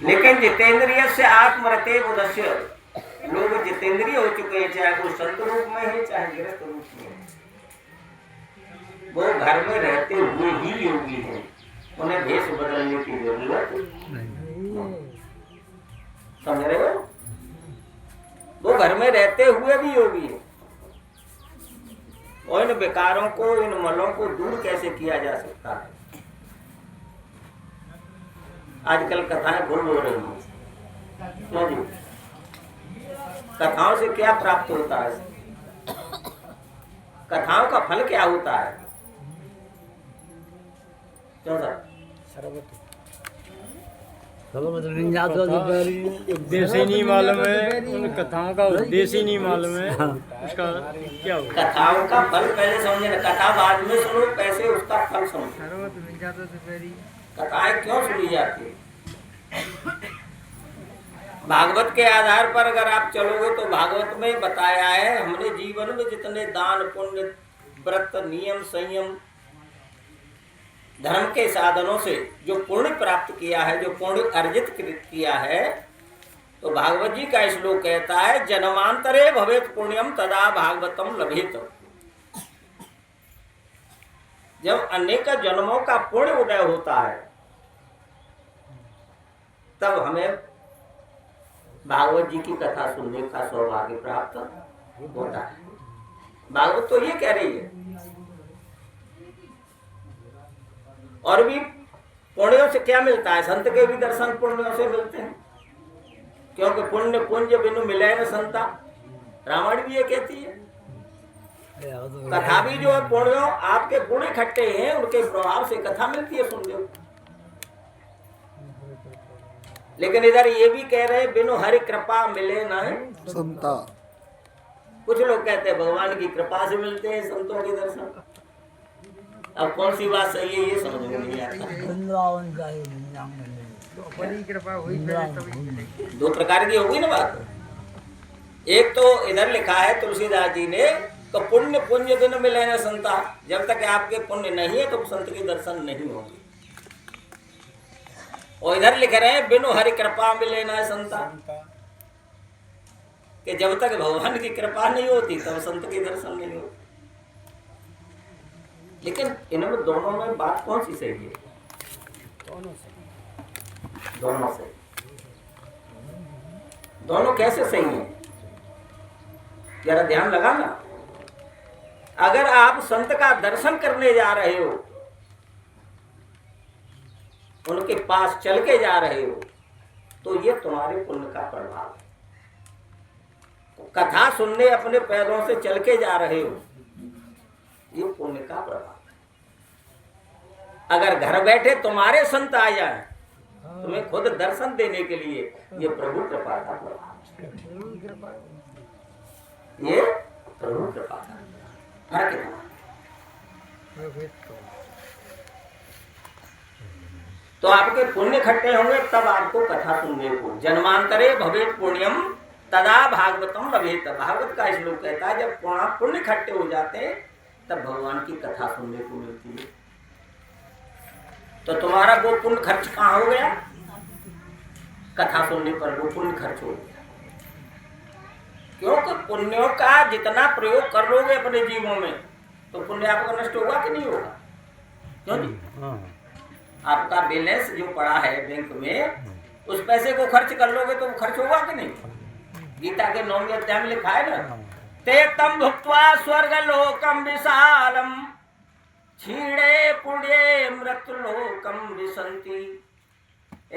लेकिन जितेंद्रिय से आत्मरते बुधस्य, लोग जितेंद्रिय हो चुके हैं, चाहे वो संत रूप में है चाहे गृहस्थ रूप में है, वो घर में रहते हुए ही योगी हैं, उन्हें भेष बदलने की जरूरत नहीं। समझ रहे हो? वो घर में रहते हुए भी योगी है। और इन विकारों को, इन मलों को दूर कैसे किया जा सकता है? आजकल कथाएं गुम हो रही हैं, क्यों जी? कथाओं से क्या प्राप्त होता है? कथाओं का फल क्या होता है? क्यों सर? उद्देश्य ही नहीं मालूम है, उन कथाओं का उद्देश्य ही नहीं मालूम है, उसका क्या होगा? कथाओं का फल पहले समझे ना, कथा बाद में सुनो, पैसे उसका फल समझो। कथाएं क्यों सुनी जाती है? भागवत के आधार पर अगर आप चलोगे तो भागवत में बताया है, हमने जीवन में जितने दान पुण्य व्रत नियम संयम धर्म के साधनों से जो पुण्य प्राप्त किया है, जो पुण्य अर्जित किया है, तो भागवत जी का श्लोक कहता है जन्मांतरे भवेत पुण्यम तदा भागवतम लभेत। जब अनेक जन्मों का पुण्य उदय होता है तब हमें भागवत जी की कथा सुनने का सौभाग्य प्राप्त होता है। भागवत तो ये कह रही है। और भी पुण्यों से क्या मिलता है? संत के भी दर्शन पुण्यों से मिलते हैं, क्योंकि पुण्य पुंज बिनु मिले न संता, रामायण भी ये कहती है। कथा भी जो है पुण्यों, आपके गुण इकट्ठे हैं, उनके प्रभाव से कथा मिलती है, सुन लो। लेकिन इधर ये भी कह रहे बिनु हरि कृपा मिले न संता। कुछ लोग कहते हैं भगवान की कृपा से मिलते हैं संतों के दर्शन। अब कौन सी बात सही है ये समझ में नहीं आता। दो प्रकार की होगी ना बात। एक तो इधर लिखा है तुलसीदास जी ने, तो पुण्य पुण्य बिन मिले न संता, जब तक आपके पुण्य नहीं है तो संत के दर्शन नहीं होंगे। और इधर लिख रहे हैं बिनु हरि कृपा मिले न संता, कि जब तक भगवान की कृपा नहीं होती तब संत के दर्शन नहीं होते। लेकिन इनमें दोनों में बात कौन सी सही है? दोनों सही। दोनों कैसे सही है? जरा ध्यान लगाना। अगर आप संत का दर्शन करने जा रहे हो, उनके पास चल के जा रहे हो, तो ये तुम्हारे पुण्य का प्रभाव है। कथा सुनने अपने पैरों से चल के जा रहे हो, ये पुण्य का प्रभाव है। अगर घर बैठे तुम्हारे संत आ जाए तुम्हें खुद दर्शन देने के लिए, ये प्रभु कृपा का प्रभाव है। ये प्रभु कृपा का फर्क है। तो आपके पुण्य इकट्ठे होंगे तब आपको कथा सुनने को। जन्मांतरे भवेत पुण्यम तदा भागवतम लभेत। भागवत का श्लोक कहता है जब पुण्य इकट्ठे हो जाते हैं तब भगवान की कथा सुनने को मिलती है। तो तुम्हारा वो पुण्य खर्च कहाँ हो गया? कथा सुनने पर वो पुण्य खर्च हो गया। क्योंकि पुण्यों का जितना प्रयोग कर लोगे अपने जीवों में तो पुण्य आपका नष्ट होगा कि नहीं होगा? क्यों जी? आपका बैलेंस जो पड़ा है बैंक में, उस पैसे को खर्च कर लोगे तो वो खर्च होगा कि नहीं? गीता के 9वें अध्याय में लिखा है ना, ते तम भुक्त्वा स्वर्ग लोकम विशालम क्षीणे पुण्ये मृत लोकम विसंति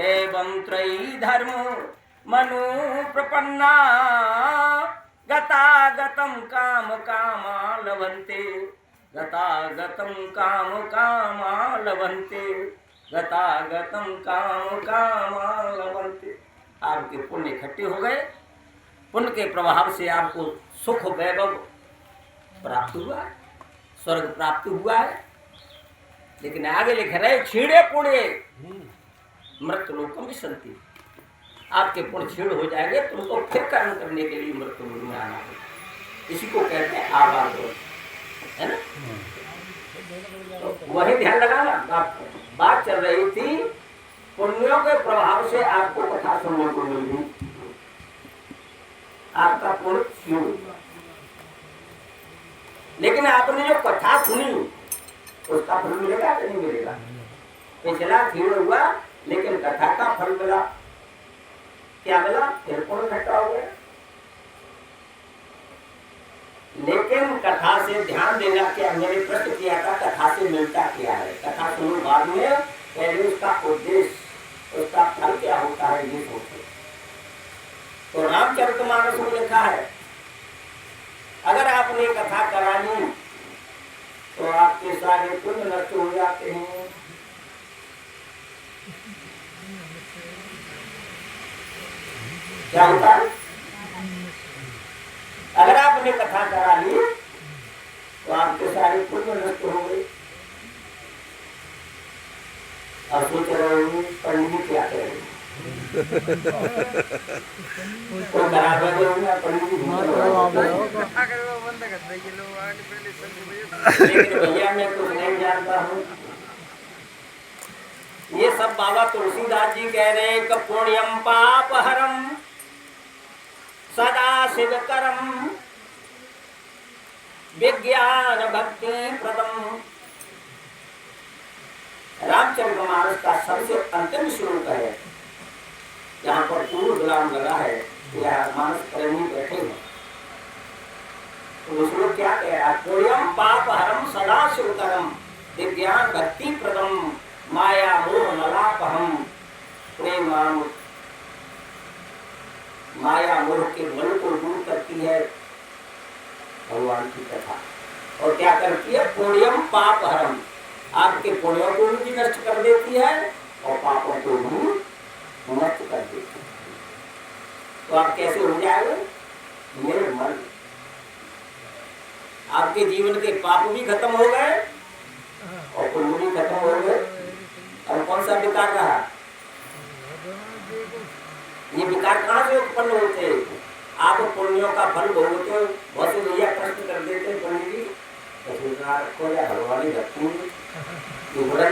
एवं त्रयी धर्म मनु प्रपन्ना गतागतम काम कामा लभन्ते गतागतम काम कामा लभन्ते गतागतम काम कामा लभन्ते। आपके पुण्य इकट्ठे हो गए, पुण्य के प्रभाव से आपको सुख वैभव प्राप्त हुआ है, स्वर्ग प्राप्त हुआ है। लेकिन आगे लिख रहे छीड़े पुण्य मृत लोकम विसंति। आपके पुण्य छीड़ हो जाएंगे, तुमको फिर कर्म करने के लिए मृत्यु में आना है। इसी को कहते हैं आबाद, है ना? तो वही ध्यान लगाना। बात चल रही थी पुण्यों के प्रभाव से आपको कथा सुनने को मिल गई, आपका पुण्य क्षीण हुआ। लेकिन आपने जो कथा सुनी उसका फल मिलेगा कि नहीं मिलेगा? पिछला क्षीण हुआ लेकिन कथा का फल मिला। क्या मिला? फिर पुण्य इकट्ठा हो गया। लेकिन कथा से ध्यान देना क्या, मैंने प्रश्न किया था कथा से मिलता क्या है? कथा सुनो बाद में, पहले उसका उद्देश्य, उसका फल क्या होता है ये सोचो। तो रामचरितमानस में लिखा है अगर आपने कथा करा ली तो आपके सारे पुण्य नष्ट हो जाते हैं। क्या होता है? अगर आपने कथा करा ली तो आपके सारे पुण्य नष्ट हो गए। अब सोच रहे होंगे पंडित जी क्या करेंगे? तो बराबर होगा पंडित जी। लेकिन भैया मैं कुछ नहीं जानता हूँ। ये सब बाबा तुलसीदास जी कह रहे हैं कि पुण्यम पाप हरम सदा शिव करम विज्ञान भक्ति प्रदम। रामचरितमानस का सबसे अंतिम श्लोक है, जहाँ पर पूर्ण विराम लगा है, यह मानस प्रेमी बैठे हैं। तो श्लोक क्या कह रहा है? पुण्यम पाप हरम सदा शिव करम विज्ञान भक्ति प्रदम माया मोह मलापहम प्रेम। माया मोह के मन को दूर करती है भगवान की कथा, और क्या करती है? पुण्यम पाप हरम, आपके पुण्यों को भी नष्ट कर देती है और पापों को भी नष्ट कर देती है। तो आप कैसे हो जाएंगे? निर्मल। आपके जीवन के पाप भी खत्म हो गए और पुण्य भी खत्म हो गए। और कौन सा विकार रहा? ये विकार कहाँ से उत्पन्न होते हैं? आप पुण्यों का फल भोगते हो। बहुत से भैया प्रश्न कर देते हैं पंडित जी को या भगवान रखूंगी बड़े